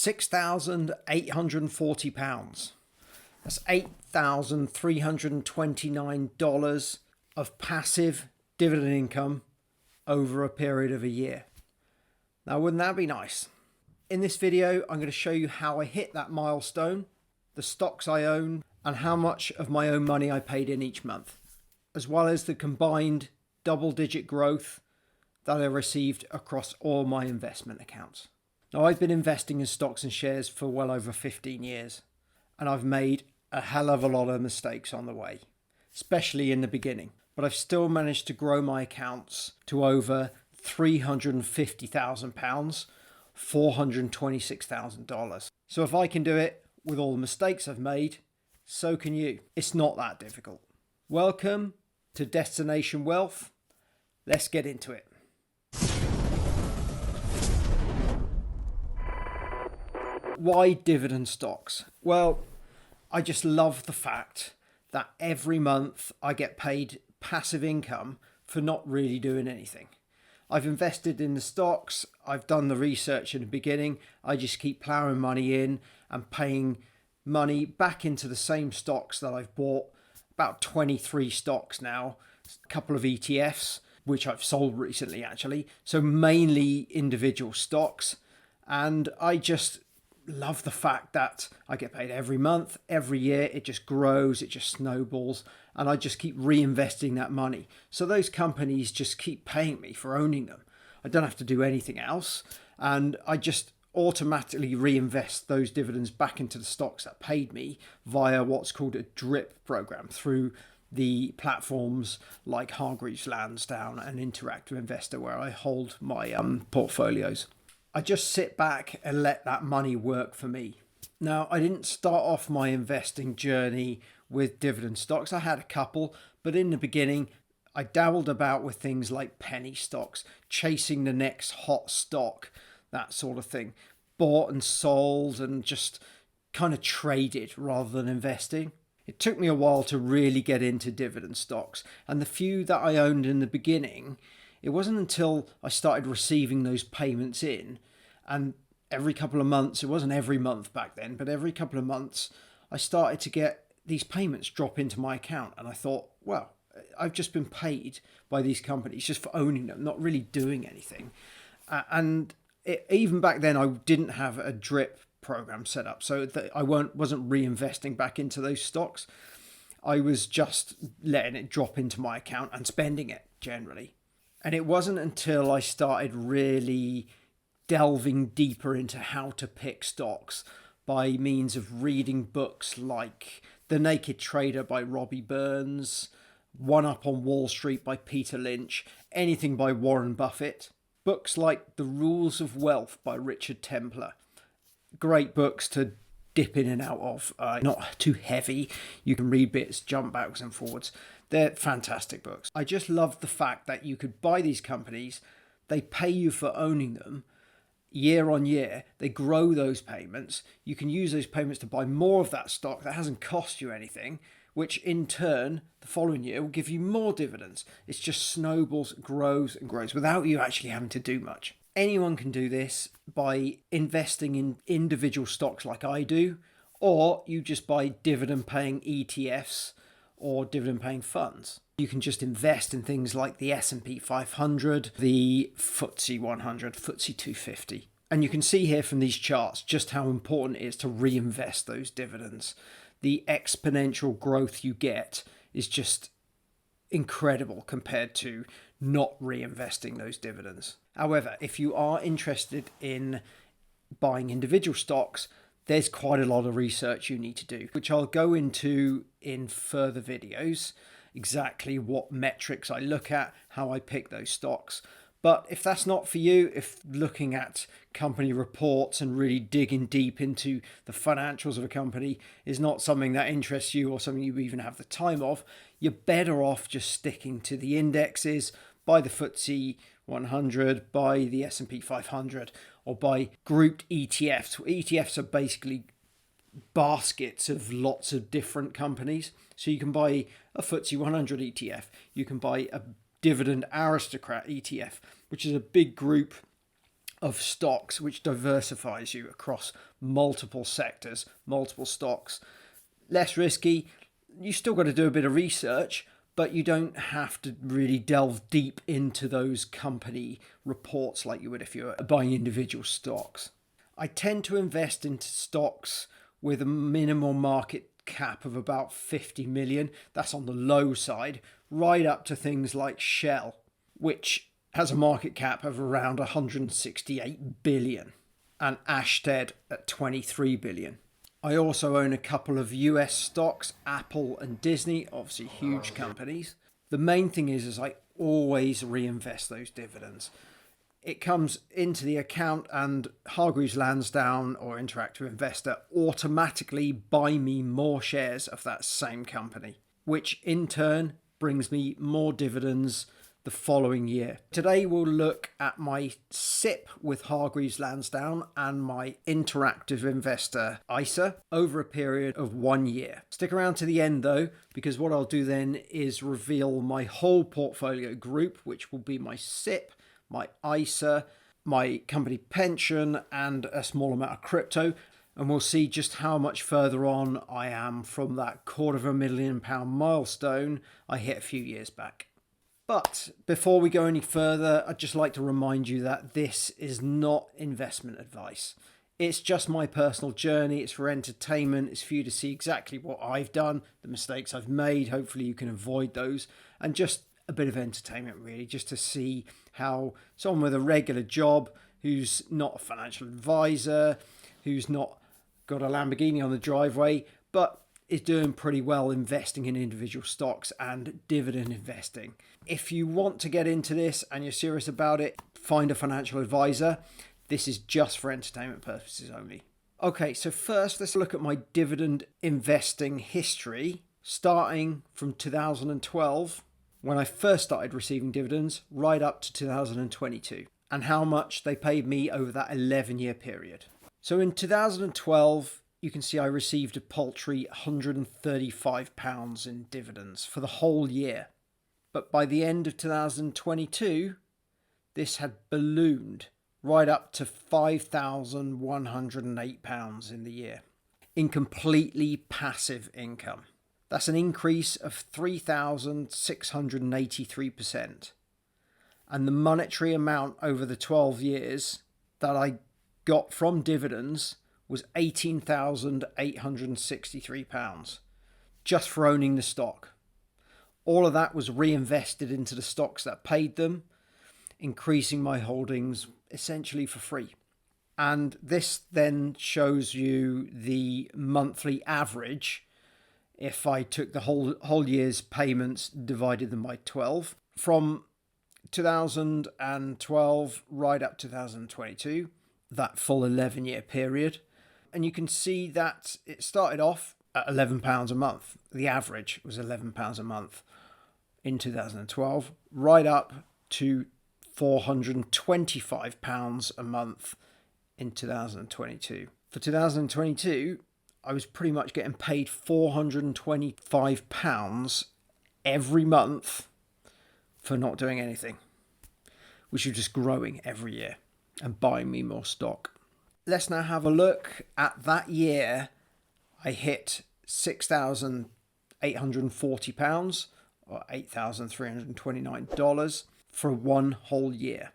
£6,840. That's $8,329 of passive dividend income over a period of a year. Now, wouldn't that be nice? In this video, I'm going to show you how I hit that milestone, the stocks I own, and how much of my own money I paid in each month, as well as the combined double-digit growth that I received across all my investment accounts. Now, I've been investing in stocks and shares for well over 15 years, and I've made a hell of a lot of mistakes on the way, especially in the beginning. But I've still managed to grow my accounts to over £350,000, $426,000. So if I can do it with all the mistakes I've made, so can you. It's not that difficult. Welcome to Destination Wealth. Let's get into it. Why dividend stocks? Well, I just love the fact that every month I get paid passive income for not really doing anything. I've invested in the stocks, I've done the research in the beginning, I just keep plowing money in and paying money back into the same stocks that I've bought, about 23 stocks now, a couple of ETFs, which I've sold recently actually, so mainly individual stocks, and I just love the fact that I get paid every month, every year. It just grows, it just snowballs, and I just keep reinvesting that money. So those companies just keep paying me for owning them. I don't have to do anything else, and I just automatically reinvest those dividends back into the stocks that paid me via what's called a drip program through the platforms like Hargreaves Lansdown and Interactive Investor, where I hold my portfolios. I just sit back and let that money work for me. Now, I didn't start off my investing journey with dividend stocks. I had a couple, but in the beginning, I dabbled about with things like penny stocks, chasing the next hot stock, that sort of thing. Bought and sold and just kind of traded rather than investing. It took me a while to really get into dividend stocks, and the few that I owned in the beginning, it wasn't until I started receiving those payments in, and every couple of months, it wasn't every month back then, but every couple of months, I started to get these payments drop into my account. And I thought, well, I've just been paid by these companies just for owning them, not really doing anything. Even back then, I didn't have a drip program set up, so that I wasn't reinvesting back into those stocks. I was just letting it drop into my account and spending it generally. And it wasn't until I started really delving deeper into how to pick stocks by means of reading books like The Naked Trader by Robbie Burns, One Up on Wall Street by Peter Lynch, anything by Warren Buffett, books like The Rules of Wealth by Richard Templer. Great books to dip in and out of, not too heavy. You can read bits, jump backwards and forwards. They're fantastic books. I just love the fact that you could buy these companies, they pay you for owning them year on year, they grow those payments, you can use those payments to buy more of that stock that hasn't cost you anything, which in turn, the following year will give you more dividends. It's just snowballs, grows and grows without you actually having to do much. Anyone can do this by investing in individual stocks like I do, or you just buy dividend paying ETFs or dividend paying funds. You can just invest in things like the S&P 500, the FTSE 100, FTSE 250. And you can see here from these charts just how important it is to reinvest those dividends. The exponential growth you get is just incredible compared to not reinvesting those dividends. However, if you are interested in buying individual stocks, there's quite a lot of research you need to do, which I'll go into in further videos, exactly what metrics I look at, how I pick those stocks. But if that's not for you, if looking at company reports and really digging deep into the financials of a company is not something that interests you or something you even have the time of, you're better off just sticking to the indexes, buy the FTSE 100, buy the S&P 500, or buy grouped ETFs. ETFs are basically baskets of lots of different companies. So you can buy a FTSE 100 ETF, you can buy a Dividend Aristocrat ETF, which is a big group of stocks, which diversifies you across multiple sectors, multiple stocks. Less risky. You still got to do a bit of research, but you don't have to really delve deep into those company reports like you would if you're buying individual stocks. I tend to invest into stocks with a minimal market cap of about 50 million. That's on the low side, right up to things like Shell, which has a market cap of around 168 billion, and Ashtead at 23 billion. I also own a couple of US stocks, Apple and Disney, obviously huge companies. The main thing is I always reinvest those dividends. It comes into the account and Hargreaves Lansdown or Interactive Investor automatically buy me more shares of that same company, which in turn brings me more dividends the following year. Today we'll look at my Sipp with Hargreaves Lansdown and my Interactive Investor ISA over a period of 1 year. Stick around to the end though, because what I'll do then is reveal my whole portfolio group, which will be my Sipp, my ISA, my company pension, and a small amount of crypto. And we'll see just how much further on I am from that £250,000 milestone I hit a few years back. But before we go any further, I'd just like to remind you that this is not investment advice. It's just my personal journey. It's for entertainment. It's for you to see exactly what I've done, the mistakes I've made. Hopefully you can avoid those. And just a bit of entertainment, really, just to see how someone with a regular job who's not a financial advisor, who's not got a Lamborghini on the driveway, but is doing pretty well investing in individual stocks and dividend investing. If you want to get into this and you're serious about it, find a financial advisor. This is just for entertainment purposes only. Okay, so first let's look at my dividend investing history, starting from 2012, when I first started receiving dividends, right up to 2022, and how much they paid me over that 11-year period. So in 2012, you can see I received a paltry £135 in dividends for the whole year. But by the end of 2022, this had ballooned right up to £5,108 in the year in completely passive income. That's an increase of 3,683%. And the monetary amount over the 12 years that I got from dividends was £18,863 just for owning the stock. All of that was reinvested into the stocks that paid them, increasing my holdings essentially for free. And this then shows you the monthly average if I took the whole year's payments, divided them by 12, from 2012 right up to 2022, that full 11-year period. And you can see that it started off at £11 a month. The average was £11 a month in 2012, right up to £425 a month in 2022. For 2022, I was pretty much getting paid £425 every month for not doing anything, which was just growing every year and buying me more stock. Let's now have a look at that year. I hit £6,840 or $8,329 for one whole year.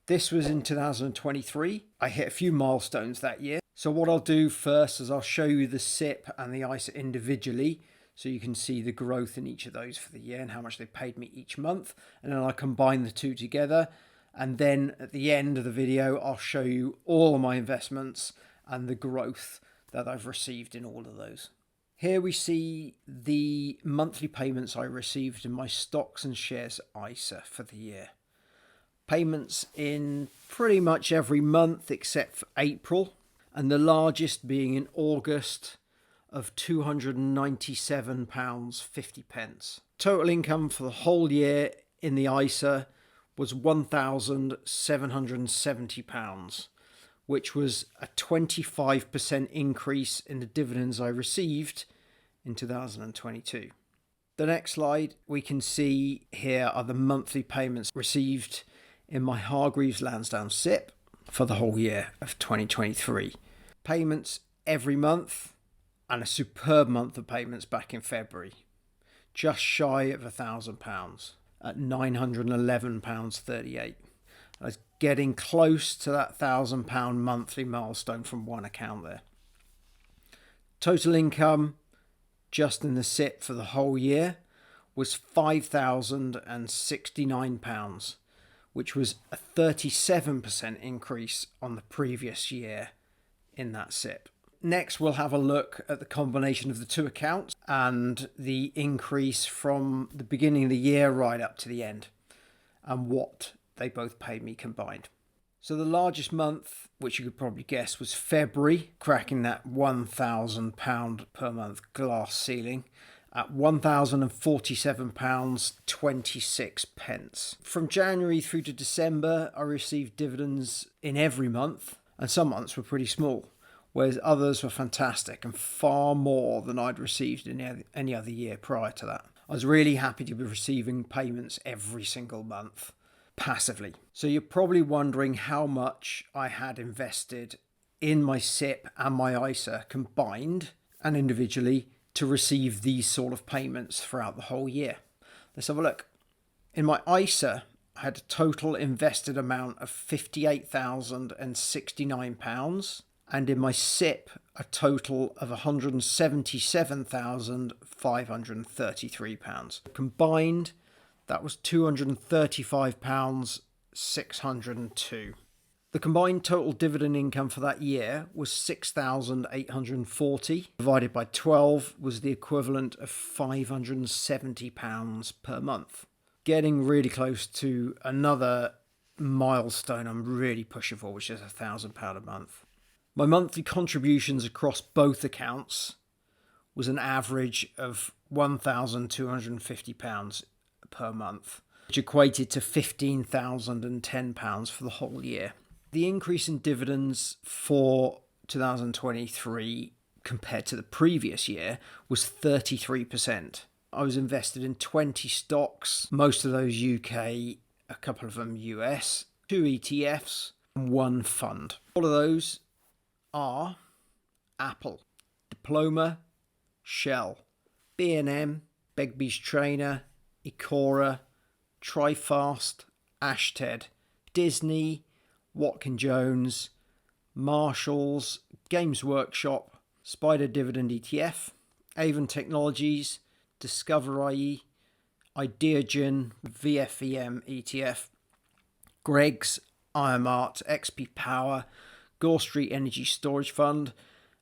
This was in 2023. I hit a few milestones that year. So what I'll do first is I'll show you the Sipp and the ISA individually, so you can see the growth in each of those for the year and how much they paid me each month. And then I'll combine the two together. And then at the end of the video, I'll show you all of my investments and the growth that I've received in all of those. Here we see the monthly payments I received in my stocks and shares ISA for the year. Payments in pretty much every month except for April, and the largest being in August of £297.50. Total income for the whole year in the ISA was £1,770, which was a 25% increase in the dividends I received in 2022. The next slide, we can see here are the monthly payments received in my Hargreaves Lansdown Sipp for the whole year of 2023. Payments every month, and a superb month of payments back in February. Just shy of £1,000 at £911.38. I was getting close to that £1,000 monthly milestone from one account there. Total income just in the Sipp for the whole year was £5,069, which was a 37% increase on the previous year in that Sipp. Next, we'll have a look at the combination of the two accounts and the increase from the beginning of the year right up to the end, and what they both paid me combined. So the largest month, which you could probably guess, was February, cracking that £1,000 per month glass ceiling at £1,047.26. From January through to December, I received dividends in every month, and some months were pretty small, whereas others were fantastic and far more than I'd received in any other year prior to that. I was really happy to be receiving payments every single month, passively. So you're probably wondering how much I had invested in my Sipp and my ISA combined and individually to receive these sort of payments throughout the whole year. Let's have a look. In my ISA, I had a total invested amount of £58,069, and in my Sipp, a total of £177,533. Combined, that was £235,602. The combined total dividend income for that year was £6,840. Divided by 12 was the equivalent of £570 per month. Getting really close to another milestone I'm really pushing for, which is £1,000 a month. My monthly contributions across both accounts was an average of £1,250 per month, which equated to £15,010 for the whole year. The increase in dividends for 2023 compared to the previous year was 33%. I was invested in 20 stocks, most of those UK, a couple of them US, 2 ETFs, and 1 fund. All of those are Apple, Diploma, Shell, B&M, Begbie's Trainer, Ecora, TriFast, Ashted, Disney, Watkin Jones, Marshalls, Games Workshop, Spider Dividend ETF, Avon Technologies, Discover IE, Ideagen, VFEM ETF, Greg's, IMART, XP Power, Gore Street Energy Storage Fund,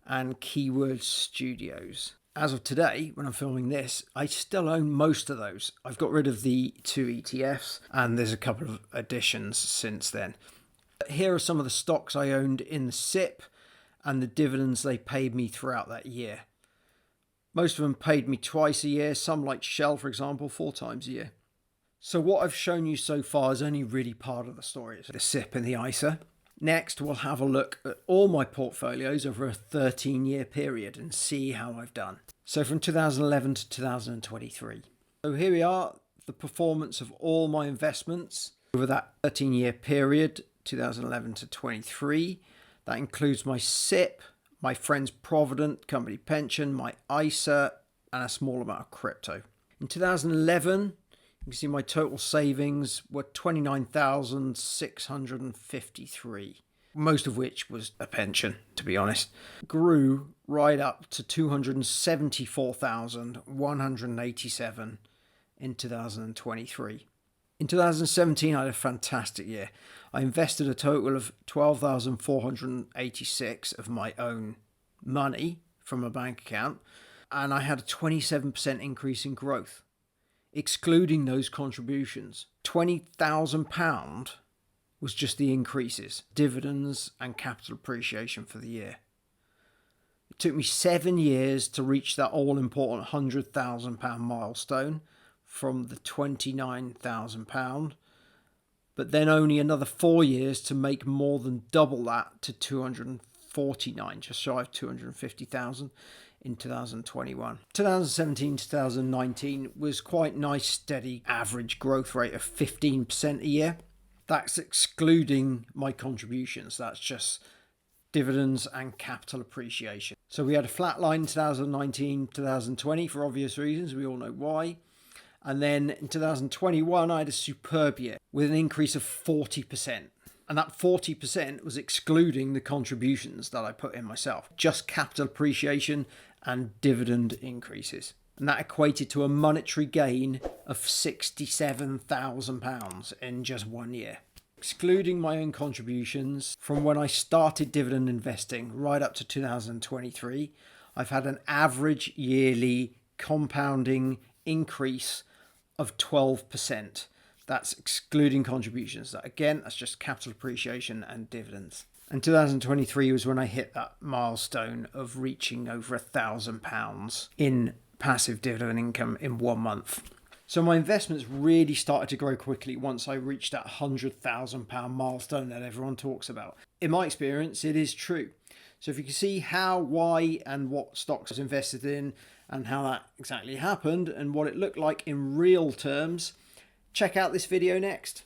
and Keyword Studios. As of today, when I'm filming this, I still own most of those. I've got rid of the 2 ETFs, and there's a couple of additions since then. Here are some of the stocks I owned in the Sipp and the dividends they paid me throughout that year. Most of them paid me twice a year, some like Shell, for example, 4 times a year. So what I've shown you so far is only really part of the story. It's the Sipp and the ISA. Next, we'll have a look at all my portfolios over a 13-year period and see how I've done. So from 2011 to 2023. So here we are, the performance of all my investments over that 13-year period, 2011 to 23. That includes my Sipp, my friend's Provident company pension, my ISA, and a small amount of crypto. In 2011, you can see my total savings were $29,653, most of which was a pension, to be honest. Grew right up to $274,187 in 2023. In 2017, I had a fantastic year. I invested a total of $12,486 of my own money from a bank account, and I had a 27% increase in growth. Excluding those contributions, £20,000 was just the increases, dividends and capital appreciation for the year. It took me 7 years to reach that all-important £100,000 milestone from the £29,000, but then only another 4 years to make more than double that to 249, just shy of 250,000 in 2021. 2017 to 2019 was quite nice, steady average growth rate of 15% a year. That's excluding my contributions. That's just dividends and capital appreciation. So we had a flat line in 2019, 2020 for obvious reasons. We all know why. And then in 2021, I had a superb year with an increase of 40%. And that 40% was excluding the contributions that I put in myself, just capital appreciation and dividend increases. And that equated to a monetary gain of £67,000 in just 1 year. Excluding my own contributions, from when I started dividend investing right up to 2023, I've had an average yearly compounding increase of 12%. That's excluding contributions. That's just capital appreciation and dividends. And 2023 was when I hit that milestone of reaching over £1,000 in passive dividend income in 1 month. So my investments really started to grow quickly once I reached that £100,000 milestone that everyone talks about. In my experience, it is true. So if you can see how, why, and what stocks I was invested in and how that exactly happened and what it looked like in real terms, check out this video next.